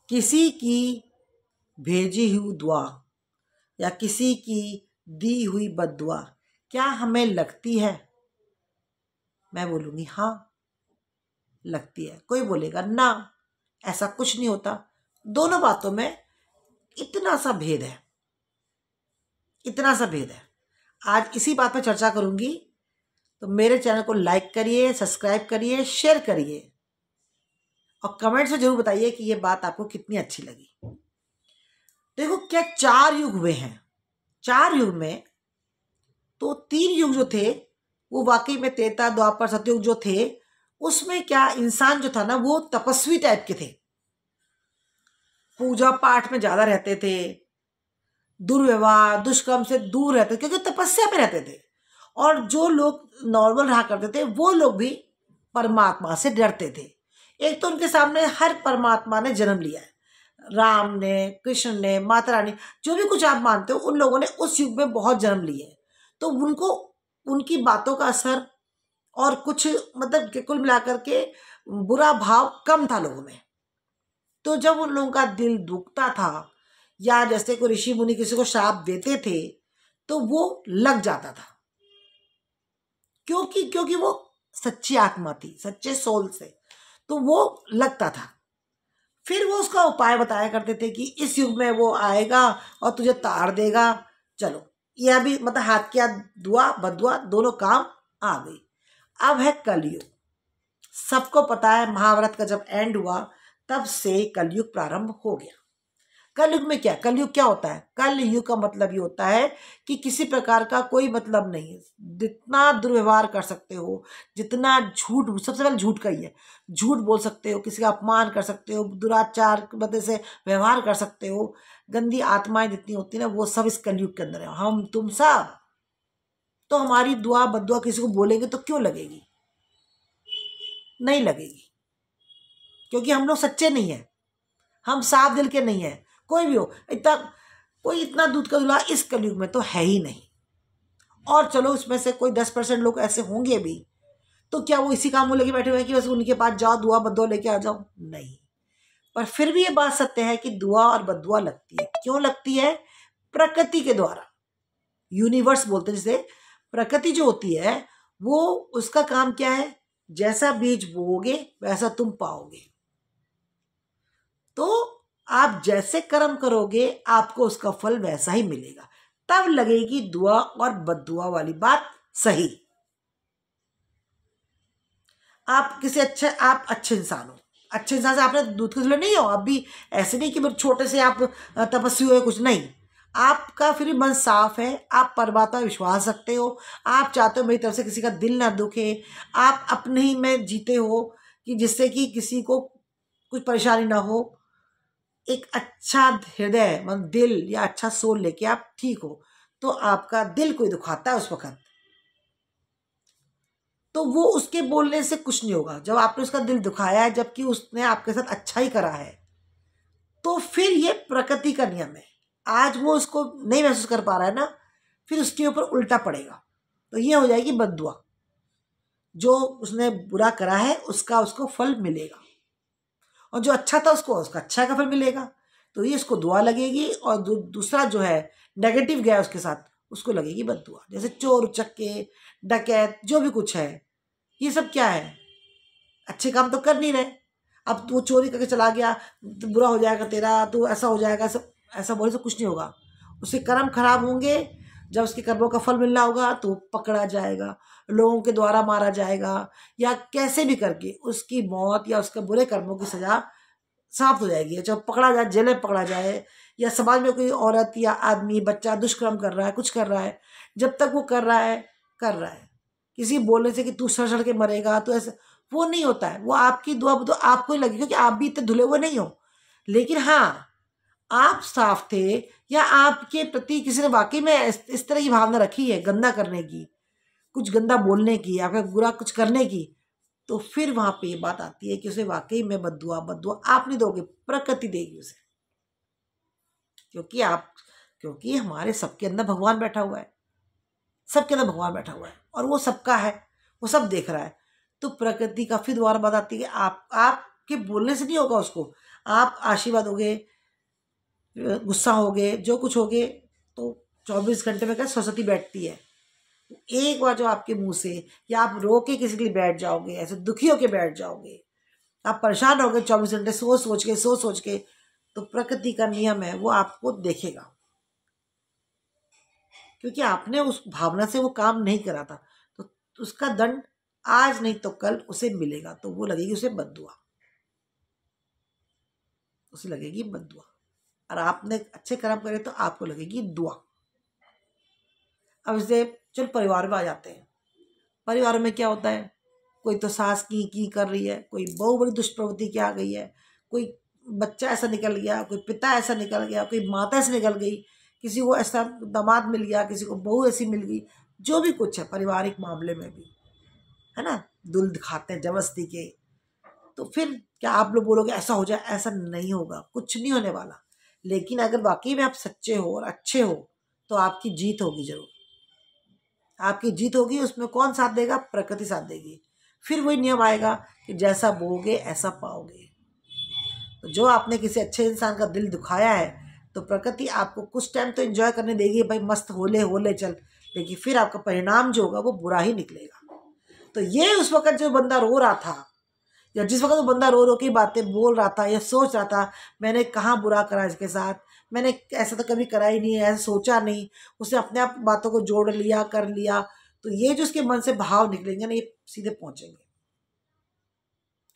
किसी की भेजी हुई दुआ या किसी की दी हुई बद्दुआ क्या हमें लगती है? मैं बोलूँगी हाँ लगती है। कोई बोलेगा ना, ऐसा कुछ नहीं होता। दोनों बातों में इतना सा भेद है, इतना सा भेद है। आज इसी बात पर चर्चा करूंगी, तो मेरे चैनल को लाइक करिए, सब्सक्राइब करिए, शेयर करिए और कमेंट्स में जरूर बताइए कि ये बात आपको कितनी अच्छी लगी। देखो, क्या 4 युग हुए हैं। 4 युग में तो 3 युग जो थे वो वाकई में त्रेता, द्वापर, सतयुग जो थे, उसमें क्या इंसान जो था ना वो तपस्वी टाइप के थे, पूजा पाठ में ज्यादा रहते थे, दुर्व्यवहार दुष्कर्म से दूर रहते थे क्योंकि तपस्या में रहते थे। और जो लोग नॉर्मल रहा करते थे वो लोग भी परमात्मा से डरते थे। एक तो उनके सामने हर परमात्मा ने जन्म लिया है, राम ने, कृष्ण ने, माता रानी, जो भी कुछ आप मानते हो, उन लोगों ने उस युग में बहुत जन्म लिए हैं। तो उनको उनकी बातों का असर और कुछ मतलब कुल मिलाकर के बुरा भाव कम था लोगों में। तो जब उन लोगों का दिल दुखता था या जैसे कोई ऋषि मुनि किसी को श्राप देते थे तो वो लग जाता था, क्योंकि वो सच्ची आत्मा थी, सच्चे सोल से, तो वो लगता था। फिर वो उसका उपाय बताया करते थे कि इस युग में वो आएगा और तुझे ताड़ देगा। चलो, यह भी मतलब हाथ किया दुआ बदुआ दोनों काम आ गई। अब है कलयुग। सबको पता है महाभारत का जब एंड हुआ तब से कलयुग प्रारंभ हो गया। कलयुग में क्या, कलयुग क्या होता है? कलयुग का मतलब ये होता है कि किसी प्रकार का कोई मतलब नहीं है। जितना दुर्व्यवहार कर सकते हो, जितना झूठ, सबसे पहले झूठ का ही है, झूठ बोल सकते हो, किसी का अपमान कर सकते हो, दुराचार मतलब से व्यवहार कर सकते हो, गंदी आत्माएं जितनी होती है ना वो सब इस कलयुग के अंदर है। हम तुम सब तो हमारी दुआ बद्दुआ किसी को बोलेंगे तो क्यों लगेगी? नहीं लगेगी, क्योंकि हम लोग सच्चे नहीं है, हम साफ दिल के नहीं है। कोई भी हो, इतना दूध का दूल्हा इस कलयुग में तो है ही नहीं। और चलो उसमें से कोई 10% लोग ऐसे होंगे भी, तो क्या वो इसी काम में लेके बैठे हुए हैं कि बस उनके पास जाओ दुआ बद्दुआ लेके आ जाओ? नहीं। पर फिर भी ये बात सत्य है कि दुआ और बद्दुआ लगती है। क्यों लगती है? प्रकृति के द्वारा, यूनिवर्स बोलते हैं जिसे। प्रकृति जो होती है वो, उसका काम क्या है? जैसा बीज बोओगे वैसा तुम पाओगे। तो आप जैसे कर्म करोगे आपको उसका फल वैसा ही मिलेगा। तब लगेगी दुआ और बद्दुआ वाली बात सही। आप अच्छे इंसान हो, अच्छे इंसान से आपने दूध के धुले नहीं हो। आप भी ऐसे नहीं कि छोटे से आप तपस्वी हुए, कुछ नहीं। आपका फिर भी मन साफ है, आप परमात्मा विश्वास रखते हो, आप चाहते हो मेरी तरफ से किसी का दिल ना दुखे, आप अपने ही में जीते हो कि जिससे कि किसी को कुछ परेशानी ना हो। एक अच्छा हृदय मतलब दिल या अच्छा सोल लेके आप ठीक हो, तो आपका दिल कोई दुखाता है उस वक्त, तो वो उसके बोलने से कुछ नहीं होगा। जब आपने उसका दिल दुखाया है, जबकि उसने आपके साथ अच्छा ही करा है, तो फिर ये प्रकृति का नियम है। आज वो उसको नहीं महसूस कर पा रहा है ना, फिर उसके ऊपर उल्टा पड़ेगा, तो ये हो जाएगी बद्दुआ। जो उसने बुरा करा है उसका उसको फल मिलेगा, और जो अच्छा था उसको उसका अच्छा का फल मिलेगा। तो ये इसको दुआ लगेगी, और दूसरा जो है नेगेटिव गया उसके साथ, उसको लगेगी बद्दुआ। जैसे चोर उचक्के डकैत जो भी कुछ है, ये सब क्या है? अच्छे काम तो कर नहीं रहे। अब तू चोरी करके चला गया तो बुरा हो जाएगा तेरा, तो ऐसा हो जाएगा, सब ऐसा बोले से कुछ नहीं होगा। उसके कर्म खराब होंगे, जब उसके कर्मों का फल मिलना होगा तो पकड़ा जाएगा, लोगों के द्वारा मारा जाएगा, या कैसे भी करके उसकी मौत या उसके बुरे कर्मों की सजा समाप्त हो जाएगी। जब पकड़ा जाए, जेल में पकड़ा जाए, या समाज में कोई औरत या आदमी बच्चा दुष्कर्म कर रहा है, कुछ कर रहा है, जब तक वो कर रहा है कर रहा है, किसी बोलने से कि तू सड़ सड़ के मरेगा, तो ऐसा वो नहीं होता है। वो आपकी दुआ तो आपको ही लगी, क्योंकि आप भी इतने धुले हुए नहीं हो। लेकिन हाँ, आप साफ थे, या आपके प्रति किसी ने वाकई में इस तरह की भावना रखी है गंदा करने की, कुछ गंदा बोलने की, या फिर बुरा कुछ करने की, तो फिर वहां पे ये बात आती है कि उसे वाकई में बद्दुआ बद्दुआ आप नहीं दोगे, प्रकृति देगी उसे। क्योंकि हमारे सबके अंदर भगवान बैठा हुआ है, सबके अंदर भगवान बैठा हुआ है, और वो सबका है, वो सब देख रहा है। तो प्रकृति का फिर दोबारा बात आती है कि आपके बोलने से नहीं होगा उसको, आप आशीर्वाद होगे, गुस्सा होगे, जो कुछ होगे, तो 24 घंटे में क्या सरस्वती बैठती है। एक बार जो आपके मुंह से, या आप रो के किसी के लिए बैठ जाओगे, ऐसे दुखी होके बैठ जाओगे, आप परेशान हो गए 24 घंटे सोच सोच के, तो प्रकृति का नियम है वो आपको देखेगा, क्योंकि आपने उस भावना से वो काम नहीं करा था। तो उसका दंड आज नहीं तो कल उसे मिलेगा। तो वो लगेगी उसे बद्दुआ, उसे लगेगी बद्दुआ। और आपने अच्छे कर्म करे तो आपको लगेगी दुआ। अब इसे चल परिवार में आ जाते हैं। परिवार में क्या होता है, कोई तो सास की कर रही है, कोई बहुत बड़ी दुष्प्रवृत्ति की आ गई है, कोई बच्चा ऐसा निकल गया, कोई पिता ऐसा निकल गया, कोई माता ऐसे निकल गई, किसी को ऐसा दामाद मिल गया, किसी को बहू ऐसी मिल गई, जो भी कुछ है पारिवारिक मामले में भी, है ना, दुल दिखाते हैं जबरदस्ती के। तो फिर क्या आप लोग बोलोगे ऐसा हो जाए? ऐसा नहीं होगा, कुछ नहीं होने वाला। लेकिन अगर वाकई में आप सच्चे हो और अच्छे हो तो आपकी जीत होगी, जरूर आपकी जीत होगी। उसमें कौन साथ देगा? प्रकृति साथ देगी। फिर वही नियम आएगा कि जैसा बोओगे ऐसा पाओगे। तो जो आपने किसी अच्छे इंसान का दिल दुखाया है, तो प्रकृति आपको कुछ टाइम तो एंजॉय करने देगी, भाई मस्त होले होले चल, लेकिन फिर आपका परिणाम जो होगा वो बुरा ही निकलेगा। तो ये उस वक्त जो बंदा रो रहा था, या जिस वक्त वो बंदा रो रो की बातें बोल रहा था या सोच रहा था, मैंने कहाँ बुरा करा इसके साथ, मैंने ऐसा तो कभी करा ही नहीं है, ऐसा सोचा नहीं, उसने अपने आप बातों को जोड़ लिया, कर लिया। तो ये जो उसके मन से भाव निकलेंगे ना, ये सीधे पहुंचेंगे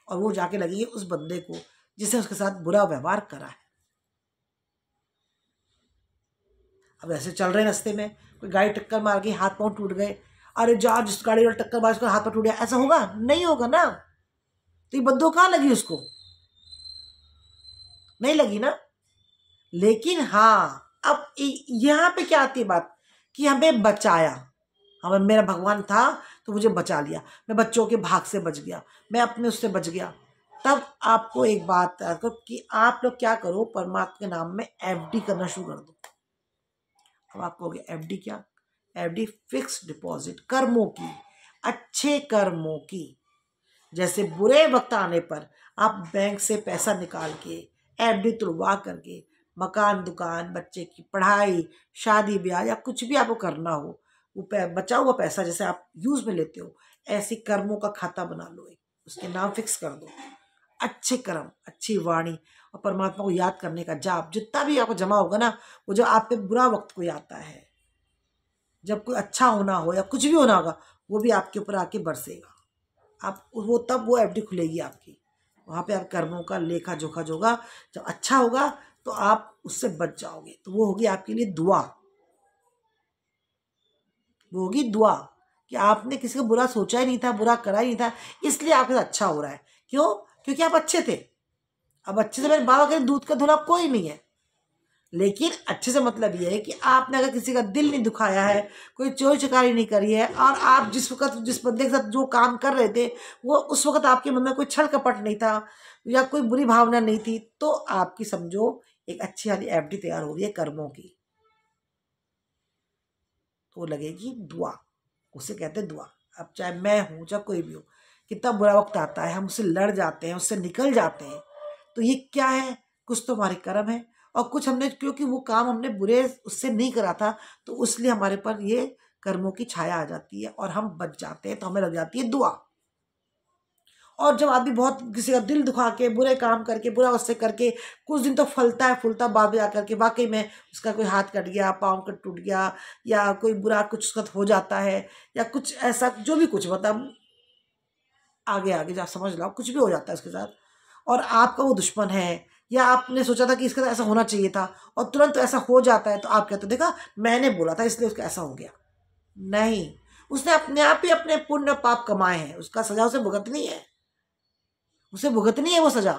और वो जाके लगेंगे उस बंदे को जिसने उसके साथ बुरा व्यवहार करा है। अब ऐसे चल रहे रास्ते में, कोई गाड़ी टक्कर मार गई, हाथ पांव टूट गए, अरे जा जिस गाड़ी वाले टक्कर मार उसका हाथ पांव टूट गया, ऐसा होगा? नहीं होगा ना। तो ये बंदूक कहाँ लगी? उसको नहीं लगी ना। लेकिन हाँ, अब यहाँ पे क्या आती है बात, कि हमें बचाया, हमें, मेरा भगवान था तो मुझे बचा लिया, मैं बच्चों के भाग से बच गया, मैं अपने उससे बच गया। तब आपको एक बात याद करो कि आप लोग क्या करो, परमात्मा के नाम में एफडी करना शुरू कर दो। अब आप कहोगे एफडी क्या? एफडी फिक्स डिपॉजिट, कर्मों की, अच्छे कर्मों की। जैसे बुरे वक्त आने पर आप बैंक से पैसा निकाल के एफडी तुड़वा करके मकान, दुकान, बच्चे की पढ़ाई, शादी ब्याह या कुछ भी आपको करना हो, वो बचा हुआ पैसा जैसे आप यूज में लेते हो, ऐसे कर्मों का खाता बना लो, एक उसके नाम फिक्स कर दो। अच्छे कर्म, अच्छी वाणी और परमात्मा को याद करने का जाप, जितना भी आपको जमा होगा ना, वो जो आप पे बुरा वक्त कोई आता है, जब कोई अच्छा होना हो या कुछ भी होना होगा, वो भी आपके ऊपर आके बरसेगा। आप वो तब वो एफडी खुलेगी आपकी, वहाँ पे आप कर्मों का लेखा जोखा जो होगा, जब अच्छा होगा तो आप उससे बच जाओगे। तो वो होगी आपके लिए दुआ, वो होगी दुआ कि आपने किसी को बुरा सोचा ही नहीं था, बुरा करा ही नहीं था, इसलिए आपके साथ अच्छा हो रहा है। क्यों? क्योंकि आप अच्छे थे। अब अच्छे से मेरे बाबा के दूध का धुला कोई नहीं है, लेकिन अच्छे से मतलब ये है कि आपने अगर किसी का दिल नहीं दुखाया है, कोई चोरी चकारी नहीं करी है, और आप जिस वक्त जिस बंदे के साथ जो काम कर रहे थे वो उस वक्त आपके मन में कोई छल कपट नहीं था या कोई बुरी भावना नहीं थी, तो आपकी समझो एक अच्छी वाली एफडी तैयार हो रही है कर्मों की। तो वो लगेगी दुआ, उसे कहते हैं दुआ। अब चाहे मैं हूँ चाहे कोई भी हो, कितना बुरा वक्त आता है, हम उससे लड़ जाते हैं, उससे निकल जाते हैं, तो ये क्या है? कुछ तो हमारे कर्म है, और कुछ हमने, क्योंकि वो काम हमने बुरे उससे नहीं करा था, तो इसलिए हमारे पर ये कर्मों की छाया आ जाती है और हम बच जाते हैं, तो हमें लग जाती है दुआ। और जब आदमी बहुत किसी का दिल दुखा के, बुरे काम करके, बुरा उससे करके कुछ दिन तो फलता है फूलता, बाद में आकर के वाकई में उसका कोई हाथ कट गया, पाँव कट टूट गया, या कोई बुरा कुछ उसका हो जाता है, या कुछ ऐसा जो भी कुछ, मतलब आगे आगे जा समझ लो, कुछ भी हो जाता है उसके साथ, और आपका वो दुश्मन है, या आपने सोचा था कि इसका ऐसा होना चाहिए था और तुरंत ऐसा हो जाता है, तो आप कहते हो देखा मैंने बोला था इसलिए उसका ऐसा हो गया। नहीं, उसने अपने आप ही अपने पुण्य पाप कमाए हैं, उसका सजा उसे भुगतनी है, उसे भुगतनी है वो सजा,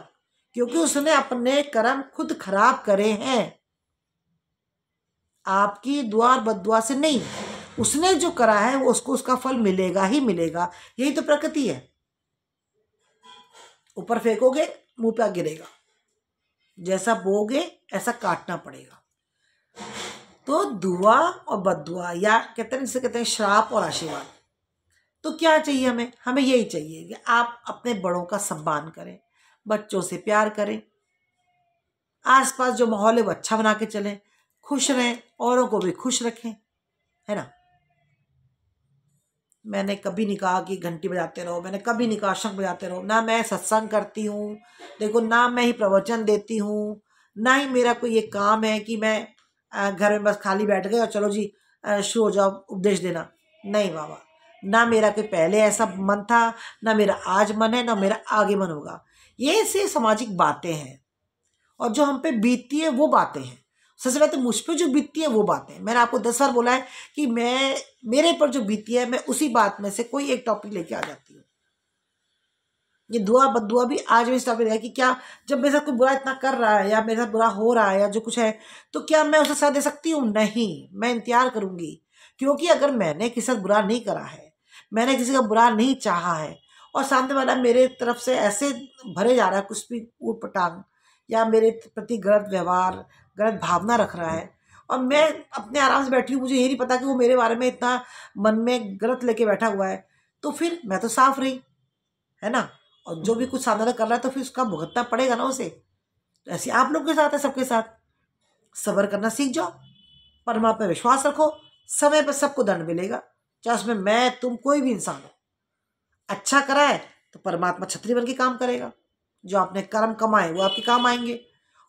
क्योंकि उसने अपने कर्म खुद खराब करे हैं, आपकी दुआ और बद्दुआ से नहीं। उसने जो करा है वो उसको उसका फल मिलेगा ही मिलेगा, यही तो प्रकृति है। ऊपर फेंकोगे मुंह पे गिरेगा, जैसा बोगे ऐसा काटना पड़ेगा। तो दुआ और बद्दुआ, या कहते हैं जिसे कहते हैं श्राप और आशीर्वाद। तो क्या चाहिए हमें? यही चाहिए कि आप अपने बड़ों का सम्मान करें, बच्चों से प्यार करें, आसपास जो माहौल है वो अच्छा बना के चलें, खुश रहें, औरों को भी खुश रखें, है ना। मैंने कभी नहीं कहा कि घंटी बजाते रहो, मैंने कभी नहीं कहा शंख बजाते रहो, ना मैं सत्संग करती हूँ, देखो ना मैं ही प्रवचन देती हूँ, ना ही मेरा कोई ये काम है कि मैं घर में बस खाली बैठ गए और चलो जी शुरू हो जाओ उपदेश देना। नहीं बाबा, ना मेरा कोई पहले ऐसा मन था, ना मेरा आज मन है, ना मेरा आगे मन होगा। ये से सामाजिक बातें हैं और जो हम पे बीतती है वो बातें हैं। सबसे पहले तो मुझ पे जो बीतती है वो बातें, मैंने आपको 10 बार बोला है कि मैं मेरे पर जो बीती है मैं उसी बात में से कोई एक टॉपिक लेके आ जाती हूँ। ये दुआ बदुआ भी आज भी इस टॉपिक है कि क्या जब मेरे साथ कोई बुरा इतना कर रहा है या मेरे साथ बुरा हो रहा है या जो कुछ है, तो क्या मैं उसे साथ दे सकती हूँ? नहीं, मैं इंतजार करूंगी। क्योंकि अगर मैंने किसी साथ बुरा नहीं करा है, मैंने किसी का बुरा नहीं चाहा है और सामने वाला मेरे तरफ से ऐसे भरे जा रहा है कुछ भी ऊट पटांग या मेरे प्रति गलत व्यवहार, गलत भावना रख रहा है और मैं अपने आराम से बैठी हूँ, मुझे ये नहीं पता कि वो मेरे बारे में इतना मन में गलत लेके बैठा हुआ है, तो फिर मैं तो साफ रही, है ना। और जो भी कुछ सामने कर रहा है तो फिर उसका भुगतना पड़ेगा ना उसे। तो ऐसे आप लोग के साथ है, सबके साथ सब्र करना सीख जाओ, परमात्मा पे विश्वास रखो, समय पर सबको दंड मिलेगा, चाहे उसमें मैं तुम कोई भी इंसान हो। अच्छा करा है तो परमात्मा छतरी बन के काम करेगा, जो आपने कर्म कमाए वो आपके काम आएंगे।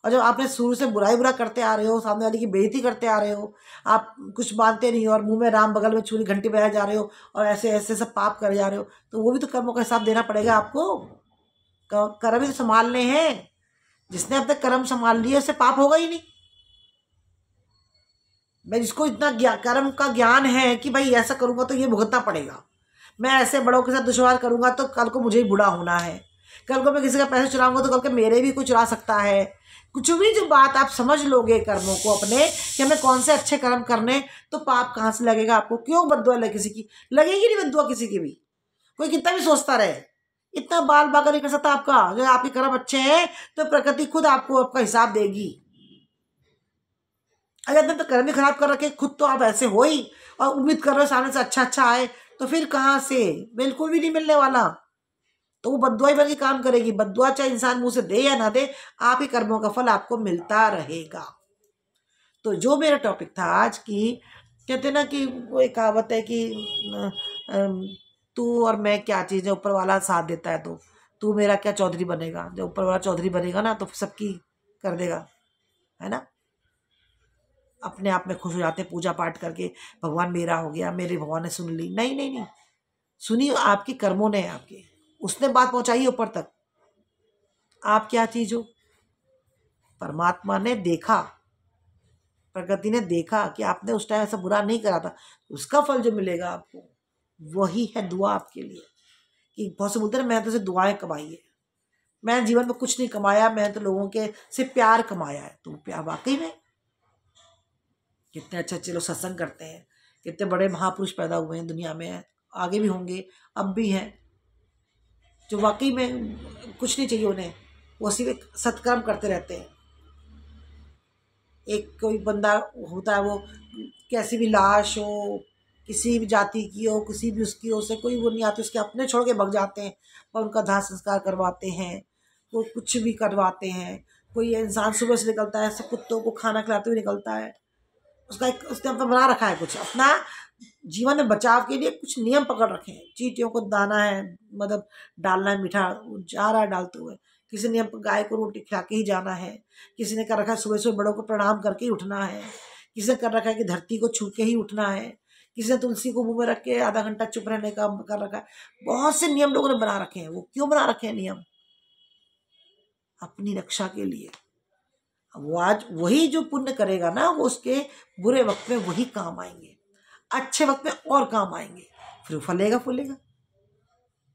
और जब आपने शुरू से बुरा करते आ रहे हो, सामने वाले की बेइज्जती करते आ रहे हो, आप कुछ मानते नहीं हो और मुंह में राम बगल में छुरी घंटी बजाए जा रहे हो और ऐसे ऐसे सब पाप करे जा रहे हो, तो वो भी तो कर्मों का हिसाब देना पड़ेगा आपको। कर्म ही तो संभालने हैं, जिसने अपने कर्म संभाल लिए उससे पाप होगा ही नहीं। मैं जिसको इतना कर्म का ज्ञान है कि भाई ऐसा करूंगा तो ये भुगतना पड़ेगा, मैं ऐसे बड़ों के साथ दुश्वार करूंगा तो कल को मुझे ही बुरा होना है, कल को मैं किसी का पैसा चुराऊंगा तो कल के मेरे भी कुछ चुरा सकता है। कुछ भी जो बात आप समझ लोगे कर्मों को अपने कि हमें कौन से अच्छे कर्म करने, तो पाप कहाँ से लगेगा आपको? क्यों बद्दुआ लगे किसी की? लगेगी नहीं बद्दुआ किसी की भी, कोई कितना भी सोचता रहे, इतना बाल बाका नहीं कर सकता आपका। जो आपके कर्म अच्छे हैं तो प्रकृति खुद आपको आपका हिसाब देगी। अगर आपने तो कर्म ही खराब कर रखे, खुद तो आप ऐसे हो ही और उम्मीद कर रहे हो सामने से अच्छा अच्छा आए, तो फिर कहाँ से? बिल्कुल भी नहीं मिलने वाला। तो वो बद्दुआ ही बन के काम करेगी। बद्दुआ चाहे इंसान मुंह से दे या ना दे, आप ही कर्मों का फल आपको मिलता रहेगा। तो जो मेरा टॉपिक था आज की, कहते ना कि वो एक कहावत है कि तू और मैं क्या चीज़ है, ऊपर वाला साथ देता है तो तू मेरा क्या चौधरी बनेगा। जब ऊपर वाला चौधरी बनेगा ना तो सबकी कर देगा, है ना। अपने आप में खुश हो जाते पूजा पाठ करके, भगवान मेरा हो गया, मेरे भगवान ने सुन ली। नहीं नहीं नहीं, सुनी आपके कर्मों ने, आपके उसने बात पहुंचाई ऊपर तक। आप क्या चीज हो? परमात्मा ने देखा, प्रकृति ने देखा कि आपने उस टाइम ऐसा बुरा नहीं करा था, उसका फल जो मिलेगा आपको वही है दुआ आपके लिए। कि बहुत से बोलते हैं मैं तो सिर्फ दुआएं कमाई है, मैंने जीवन में कुछ नहीं कमाया, मैं तो लोगों के से प्यार कमाया है। तो प्यार वाकई में कितने अच्छे अच्छे लोग सत्संग करते हैं, कितने बड़े महापुरुष पैदा हुए हैं दुनिया में, आगे भी होंगे, अब भी हैं, जो वाकई में कुछ नहीं चाहिए उन्हें, वो सिर्फ सत्कर्म करते रहते हैं। एक कोई बंदा होता है, वो कैसी भी लाश हो, किसी भी जाति की हो, किसी भी उसकी हो, उसे कोई वो नहीं आती, उसके अपने छोड़ के भग जाते हैं और उनका दाह संस्कार करवाते हैं, वो कुछ भी करवाते हैं। कोई इंसान सुबह से निकलता है, सब कुत्तों को खाना खिलाते हुए निकलता है, उसका एक उसने अपना बना रखा है, कुछ अपना जीवन में बचाव के लिए कुछ नियम पकड़ रखे हैं। चींटियों को दाना है, मतलब डालना है मीठा, जा रहा है डालते हुए। किसी ने गाय को रोटी खिला के ही जाना है, किसी ने कर रखा है सुबह सुबह बड़ों को प्रणाम करके ही उठना है, किसी ने कर रखा है कि धरती को छू के ही उठना है, किसी ने तुलसी को मुंह में रख के आधा घंटा चुप रहने का कर रखा है। बहुत से नियम लोगों ने बना रखे हैं। वो क्यों बना रखे हैं नियम? अपनी रक्षा के लिए। वो आज वही जो पुण्य करेगा ना, वो उसके बुरे वक्त में वही काम आएंगे, अच्छे वक्त में और काम आएंगे, फिर फलेगा फूलेगा।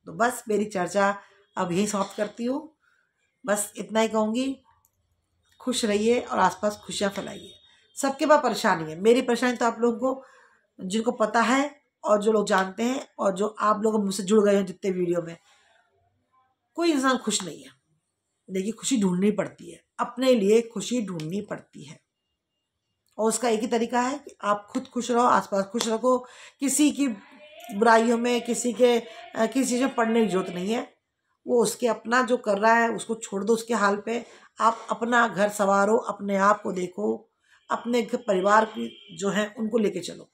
तो बस मेरी चर्चा अब यही समाप्त करती हूँ। बस इतना ही कहूँगी, खुश रहिए और आसपास खुशियाँ फैलाइए। सबके पास परेशानी है, मेरी परेशानी तो आप लोगों को जिनको पता है और जो लोग जानते हैं और जो आप लोग मुझसे जुड़ गए हैं जितने वीडियो में, कोई इंसान खुश नहीं है। देखिए, खुशी ढूंढनी पड़ती है, अपने लिए खुशी ढूंढनी पड़ती है और उसका एक ही तरीका है कि आप खुद खुश रहो, आसपास खुश रखो। किसी की बुराइयों में, किसी चीज़ में पढ़ने की जरूरत नहीं है। वो उसके अपना जो कर रहा है उसको छोड़ दो उसके हाल पे, आप अपना घर संवारो, अपने आप को देखो, अपने परिवार की जो है उनको लेके चलो,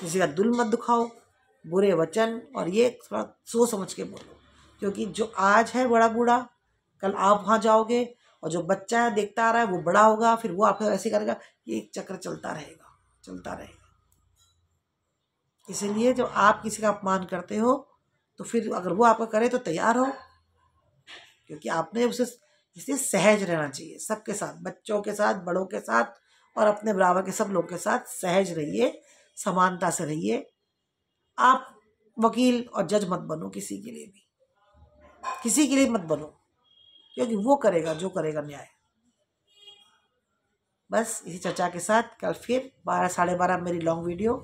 किसी का दिल मत दुखाओ, बुरे वचन और ये थोड़ा सोच समझ के बोलो, क्योंकि जो आज है बड़ा बूढ़ा, कल आप वहाँ जाओगे और जो बच्चा है देखता आ रहा है वो बड़ा होगा, फिर वो आपको ऐसे करेगा, ये एक चक्र चलता रहेगा, चलता रहेगा। इसीलिए जो आप किसी का अपमान करते हो तो फिर अगर वो आपका करे तो तैयार हो, क्योंकि आपने उसे, इसलिए सहज रहना चाहिए सबके साथ, बच्चों के साथ, बड़ों के साथ और अपने बराबर के सब लोग के साथ सहज रहिए, समानता से रहिए। आप वकील और जज मत बनो किसी के लिए भी, किसी के लिए मत बनो, क्योंकि वो करेगा जो करेगा न्याय। बस इसी चर्चा के साथ कल फिर 12 साढ़े 12 मेरी लॉन्ग वीडियो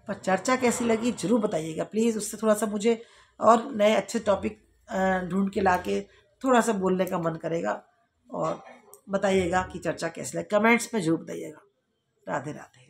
पर चर्चा कैसी लगी जरूर बताइएगा प्लीज़। उससे थोड़ा सा मुझे और नए अच्छे टॉपिक ढूंढ के ला के थोड़ा सा बोलने का मन करेगा, और बताइएगा कि चर्चा कैसी लगी, कमेंट्स में जरूर बताइएगा। राधे राधे।